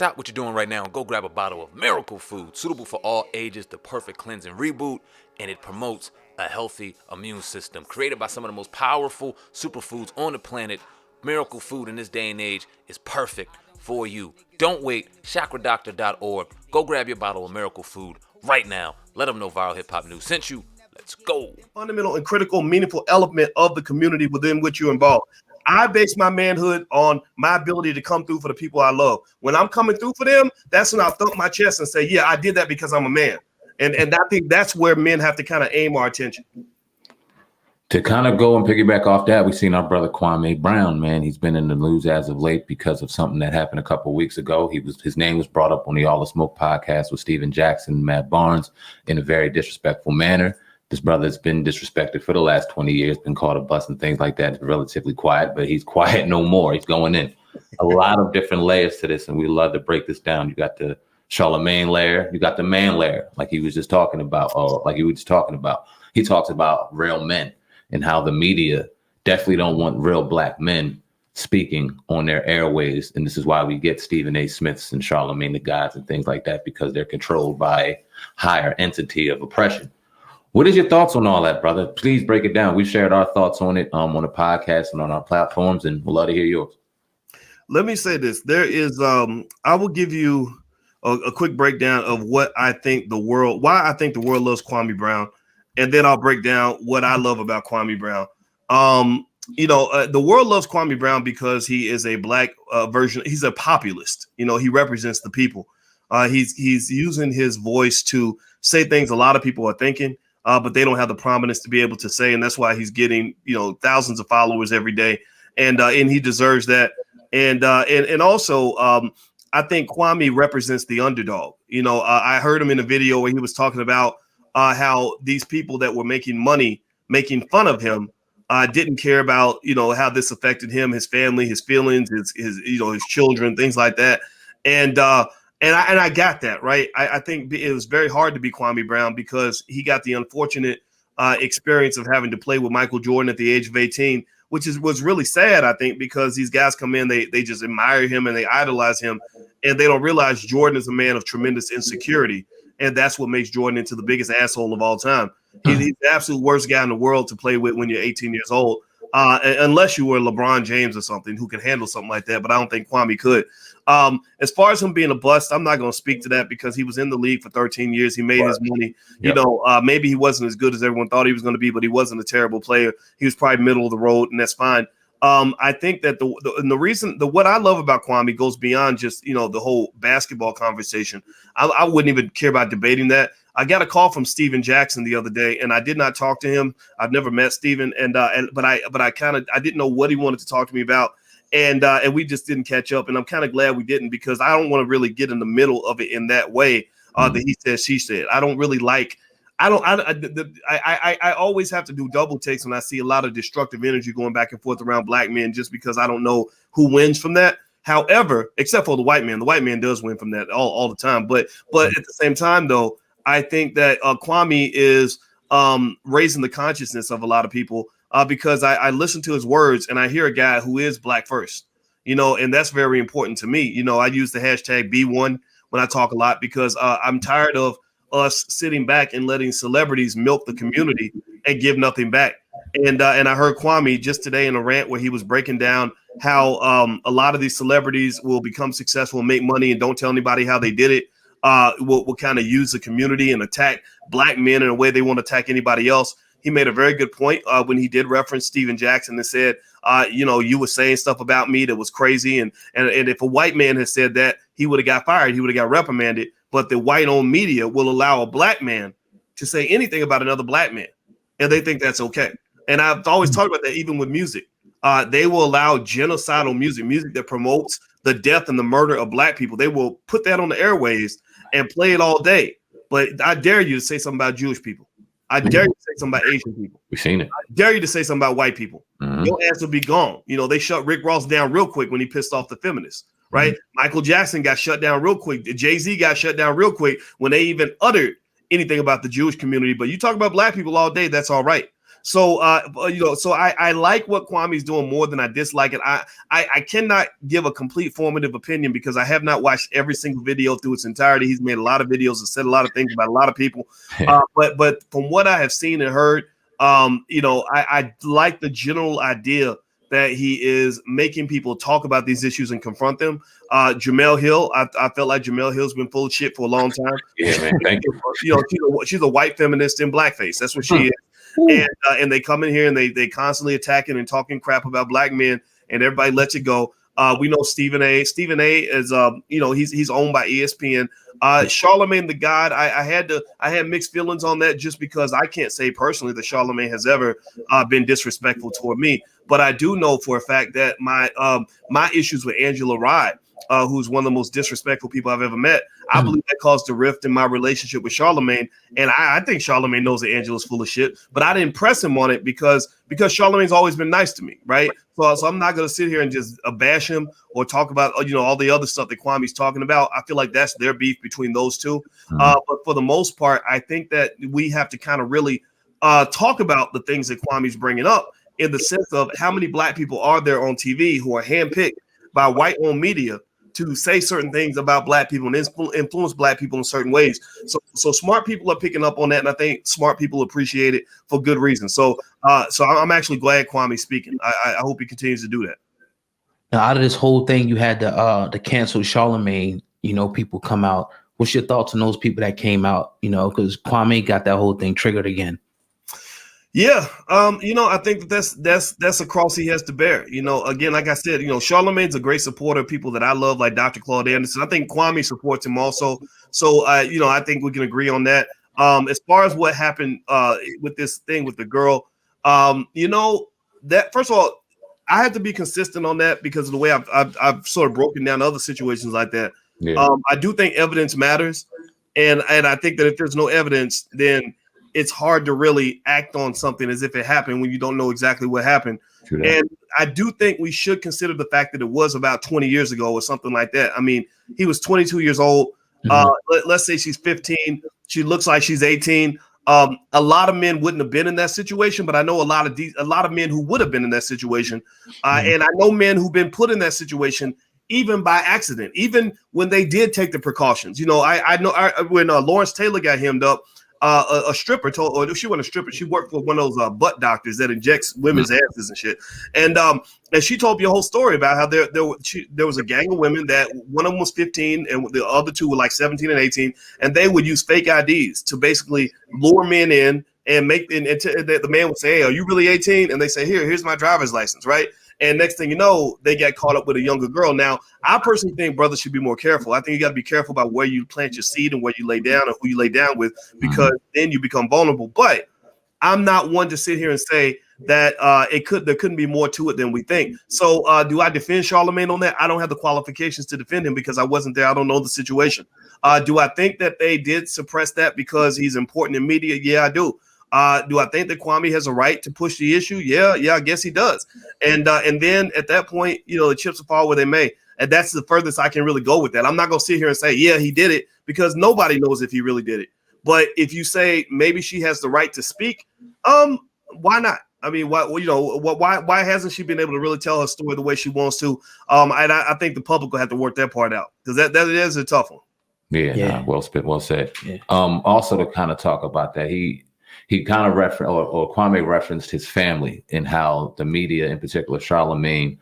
stop what you're doing right now and go grab a bottle of Miracle Food, suitable for all ages, the perfect cleanse and reboot, and it promotes a healthy immune system. Created by some of the most powerful superfoods on the planet, Miracle Food in this day and age is perfect for you. Don't wait. ChakraDoctor.org. Go grab your bottle of Miracle Food right now. Let them know Viral Hip Hop News sent you. Let's go. Fundamental and critical, meaningful element of the community within which you're involved. I base my manhood on my ability to come through for the people I love. When I'm coming through for them, that's when I thump my chest and say, yeah, I did that because I'm a man. And I think that's where men have to kind of aim our attention. To kind of go and piggyback off that, we've seen our brother Kwame Brown, man. He's been in the news as of late because of something that happened a couple of weeks ago. His name was brought up on the All the Smoke podcast with Steven Jackson and Matt Barnes in a very disrespectful manner. This brother's been disrespected for the last 20 years, been called a bust and things like that. It's relatively quiet, but he's quiet no more. He's going in. A lot of different layers to this, and we love to break this down. You got the Charlamagne layer, you got the man layer, like he was just talking about, He talks about real men and how the media definitely don't want real black men speaking on their airways. And this is why we get Stephen A. Smiths and Charlamagne Tha God and things like that, because they're controlled by a higher entity of oppression. What is your thoughts on all that, brother? Please break it down. We've shared our thoughts on it on the podcast and on our platforms, and we'll love to hear yours. Let me say this. There is, I will give you a quick breakdown of why I think the world loves Kwame Brown. And then I'll break down what I love about Kwame Brown. The world loves Kwame Brown because he is a black version. He's a populist. He represents the people. He's using his voice to say things a lot of people are thinking, but they don't have the prominence to be able to say. And that's why he's getting, thousands of followers every day. And he deserves that. And also, I think Kwame represents the underdog. I heard him in a video where he was talking about how these people that were making money, making fun of him, didn't care about, how this affected him, his family, his feelings, his children, things like that. And I got that, right? I think it was very hard to be Kwame Brown because he got the unfortunate experience of having to play with Michael Jordan at the age of 18, which was really sad, I think, because these guys come in, they just admire him and they idolize him, and they don't realize Jordan is a man of tremendous insecurity. And that's what makes Jordan into the biggest asshole of all time. He's the absolute worst guy in the world to play with when you're 18 years old, unless you were LeBron James or something who can handle something like that. But I don't think Kwame could. As far as him being a bust, I'm not going to speak to that because he was in the league for 13 years. He made his money. Yep. Maybe he wasn't as good as everyone thought he was going to be, but he wasn't a terrible player. He was probably middle of the road, and that's fine. I think that the reason what I love about Kwame goes beyond just, the whole basketball conversation. I wouldn't even care about debating that. I got a call from Steven Jackson the other day, and I did not talk to him. I've never met Steven, but I didn't know what he wanted to talk to me about, and we just didn't catch up. And I'm kind of glad we didn't because I don't want to really get in the middle of it in that way. That he said, she said. I don't really like. I always have to do double takes when I see a lot of destructive energy going back and forth around black men, just because I don't know who wins from that. However, except for the white man does win from that all the time. But at the same time, though, I think that Kwame is raising the consciousness of a lot of people because I listen to his words and I hear a guy who is black first, and that's very important to me. I use the hashtag B1 when I talk a lot because I'm tired of us sitting back and letting celebrities milk the community and give nothing back. And I heard Kwame just today in a rant where he was breaking down how a lot of these celebrities will become successful and make money and don't tell anybody how they did it. Will kind of use the community and attack black men in a way they won't attack anybody else. He made a very good point when he did reference Steven Jackson and said, you were saying stuff about me that was crazy. And if a white man had said that, he would have got fired. He would have got reprimanded. But the white-owned media will allow a black man to say anything about another black man, and they think that's okay. And I've always talked about that even with music. They will allow genocidal music that promotes the death and the murder of black people. They will put that on the airwaves and play it all day. But I dare you to say something about Jewish people. I dare you to say something about Asian people. We've seen it. I dare you to say something about white people. Your ass will be gone. They shut Rick Ross down real quick when he pissed off the feminists. Right. Michael Jackson got shut down real quick. Jay-Z got shut down real quick when they even uttered anything about the Jewish community. But you talk about black people all day. That's all right. So, so I like what Kwame's doing more than I dislike it. I cannot give a complete formative opinion because I have not watched every single video through its entirety. He's made a lot of videos and said a lot of things about a lot of people. But from what I have seen and heard, I like the general idea that he is making people talk about these issues and confront them. Jemele Hill, I felt like Jemele Hill's been full of shit for a long time. Yeah, man. Thank you. She's a white feminist in blackface. That's what she is. And they come in here and they constantly attacking and talking crap about black men, and everybody lets it go. We know Stephen A. Stephen A. is he's owned by ESPN. Charlamagne Tha God, I had mixed feelings on that just because I can't say personally that Charlamagne has ever been disrespectful toward me. But I do know for a fact that my issues with Angela Rye, who's one of the most disrespectful people I've ever met, I believe that caused a rift in my relationship with Charlamagne. And I think Charlamagne knows that Angela's full of shit, but I didn't press him on it because Charlamagne's always been nice to me, right? So I'm not going to sit here and just bash him or talk about all the other stuff that Kwame's talking about. I feel like that's their beef between those two. But for the most part, I think that we have to kind of really talk about the things that Kwame's bringing up, in the sense of how many black people are there on TV who are handpicked by white-owned media to say certain things about black people and influence black people in certain ways. So smart people are picking up on that, and I think smart people appreciate it for good reason. So I'm actually glad Kwame's speaking. I hope he continues to do that. Now, out of this whole thing, you had the canceled Charlamagne, people come out. What's your thoughts on those people that came out, because Kwame got that whole thing triggered again? Yeah, I think that's a cross he has to bear. Again, like I said, Charlamagne's a great supporter of people that I love, like Dr. Claude Anderson. I think Kwame supports him also. So, I think we can agree on that. As far as what happened with this thing with the girl, that first of all, I have to be consistent on that because of the way I've sort of broken down other situations like that. Yeah. I do think evidence matters, and I think that if there's no evidence, then it's hard to really act on something as if it happened when you don't know exactly what happened. And I do think we should consider the fact that it was about 20 years ago or something like that. I mean, he was 22 years old. Let's say she's 15. She looks like she's 18. A lot of men wouldn't have been in that situation, but I know a lot of men who would have been in that situation. And I know men who've been put in that situation even by accident, even when they did take the precautions. I know when Lawrence Taylor got hemmed up, a stripper told, or she wasn't a stripper, she worked for one of those butt doctors that injects women's asses and shit. And she told me a whole story about how there was a gang of women that one of them was 15 and the other two were like 17 and 18, and they would use fake IDs to basically lure men in and the man would say, "Hey, are you really 18?" And they say, "Here's my driver's license," right? And next thing you know, they got caught up with a younger girl. Now, I personally think brothers should be more careful. I think you got to be careful about where you plant your seed and where you lay down and who you lay down with, because then you become vulnerable. But I'm not one to sit here and say that there couldn't be more to it than we think. So do I defend Charlamagne on that? I don't have the qualifications to defend him because I wasn't there. I don't know the situation. Do I think that they did suppress that because he's important in media? Yeah, I do. Do I think that Kwame has a right to push the issue? Yeah, I guess he does. And then at that point, the chips will fall where they may. And that's the furthest I can really go with that. I'm not going to sit here and say, yeah, he did it, because nobody knows if he really did it. But if you say maybe she has the right to speak, why not? I mean, why hasn't she been able to really tell her story the way she wants to? And I think the public will have to work that part out, because that is a tough one. Yeah. Well said. Yeah. Also, to kind of talk about that, he kind of referenced, or Kwame referenced his family and how the media, in particular Charlamagne,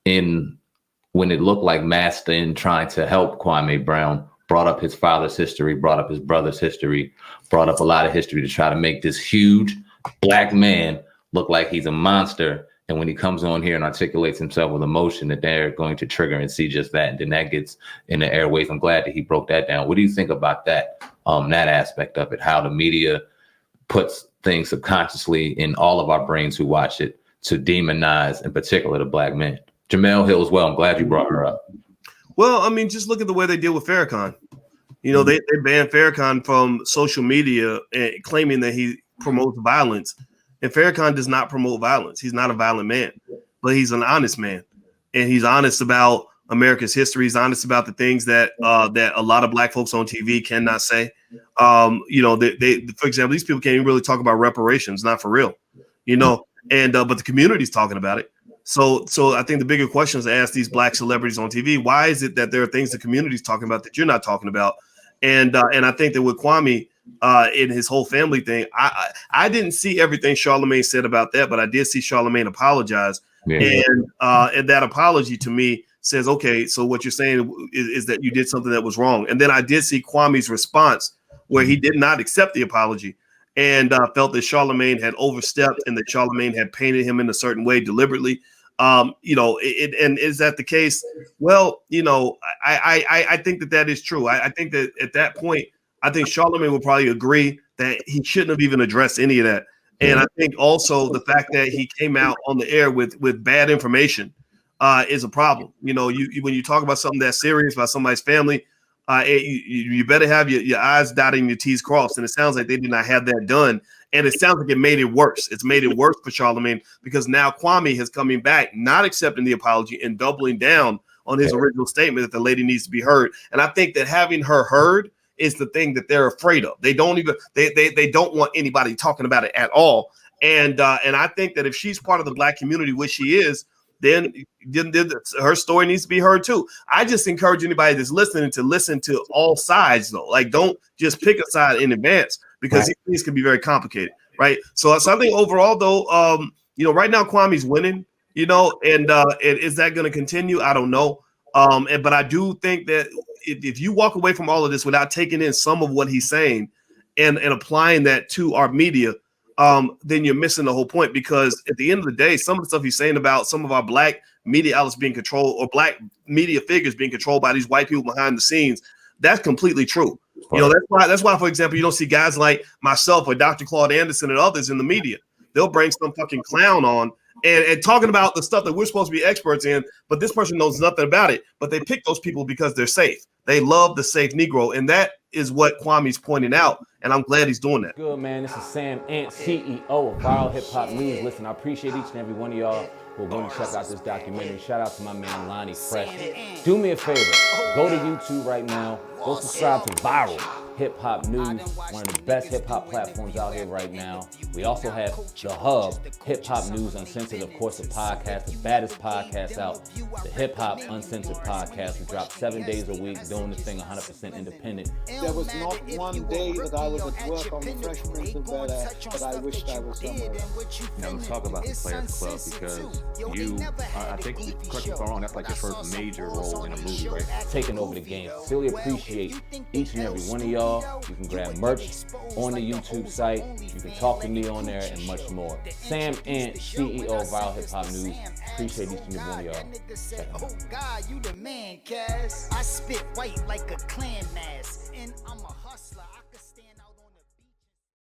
when it looked like masked in trying to help Kwame Brown, brought up his father's history, brought up his brother's history, brought up a lot of history to try to make this huge black man look like he's a monster. And when he comes on here and articulates himself with emotion, that they're going to trigger and see just that. And then that gets in the airwaves. I'm glad that he broke that down. What do you think about that, that aspect of it, how the media puts things subconsciously in all of our brains who watch it to demonize, in particular, the black man? Jemele Hill as well. I'm glad you brought her up. Well, I mean, just look at the way they deal with Farrakhan. They banned Farrakhan from social media and claiming that he promotes violence. And Farrakhan does not promote violence. He's not a violent man, but he's an honest man. And he's honest about America's history. He's honest about the things that a lot of black folks on TV cannot say. For example, these people can't even really talk about reparations, not for real. you know, and but the community's talking about it. So I think the bigger question is to ask these black celebrities on TV, why is it that there are things the community's talking about that you're not talking about? And I think that with Kwame in his whole family thing, I didn't see everything Charlamagne said about that, but I did see Charlamagne apologize. Yeah. And that apology to me says, okay, so what you're saying is that you did something that was wrong. And then I did see Kwame's response where he did not accept the apology and felt that Charlamagne had overstepped and that Charlamagne had painted him in a certain way deliberately. You know, and is that the case? Well, you know, I think that is true. I think that at that point, I think Charlamagne would probably agree that he shouldn't have even addressed any of that. And I think also the fact that he came out on the air with bad information is a problem. You know, when you talk about something that serious about somebody's family, you better have your I's dotted and your T's crossed. And it sounds like they did not have that done. And it sounds like it made it worse. It's made it worse for Charlamagne because now Kwame is coming back, not accepting the apology and doubling down on his original statement that the lady needs to be heard. And I think that having her heard is the thing that they're afraid of. They don't even they don't want anybody talking about it at all. And I think that if she's part of the black community, which she is, then her story needs to be heard too. I just encourage anybody that's listening to listen to all sides though. Like don't just pick a side in advance because these things can be very complicated, right? So I think overall though, you know, right now Kwame's winning, you know, and is that going to continue? I don't know. But I do think that if you walk away from all of this without taking in some of what he's saying and applying that to our media, then you're missing the whole point, because at the end of the day, some of the stuff he's saying about some of our black media outlets being controlled or black media figures being controlled by these white people behind the scenes, that's completely true. You know, that's why, for example, you don't see guys like myself or Dr. Claude Anderson and others in the media. They'll bring some fucking clown on and talking about the stuff that we're supposed to be experts in, but this person knows nothing about it. But they pick those people because they're safe. They love the safe Negro, and that is what Kwame's pointing out, and I'm glad he's doing that. Good, man. This is Sam Ant, CEO of Viral Hip Hop News. Listen, I appreciate each and every one of y'all who are going to check out this documentary. Shout out to my man Lonnie Fresh. Do me a favor, go to YouTube right now. Go subscribe to Viral Hip Hop News, one of the best hip hop platforms out here right now. We also have The Hub, Hip Hop News Uncensored, of course, the podcast, the baddest podcast out, the Hip Hop Uncensored podcast. We drop 7 days a week, doing this thing 100% independent. There was not one day that I was at work on the Fresh Prince of Bel-Air that I wished I was somewhere else. Now let's talk about the Players Club, because you, I think, correct me if I'm wrong, that's like your first major role in a movie, right? Taking over the game. Really appreciate each and every one of y'all. You can grab merch on the YouTube site. You can talk to me on there and much more. Sam Ant, CEO of Viral Hip Hop News. Appreciate each and every one of y'all. Oh God, you the man, Cass. I spit white like a clan mask, and I'm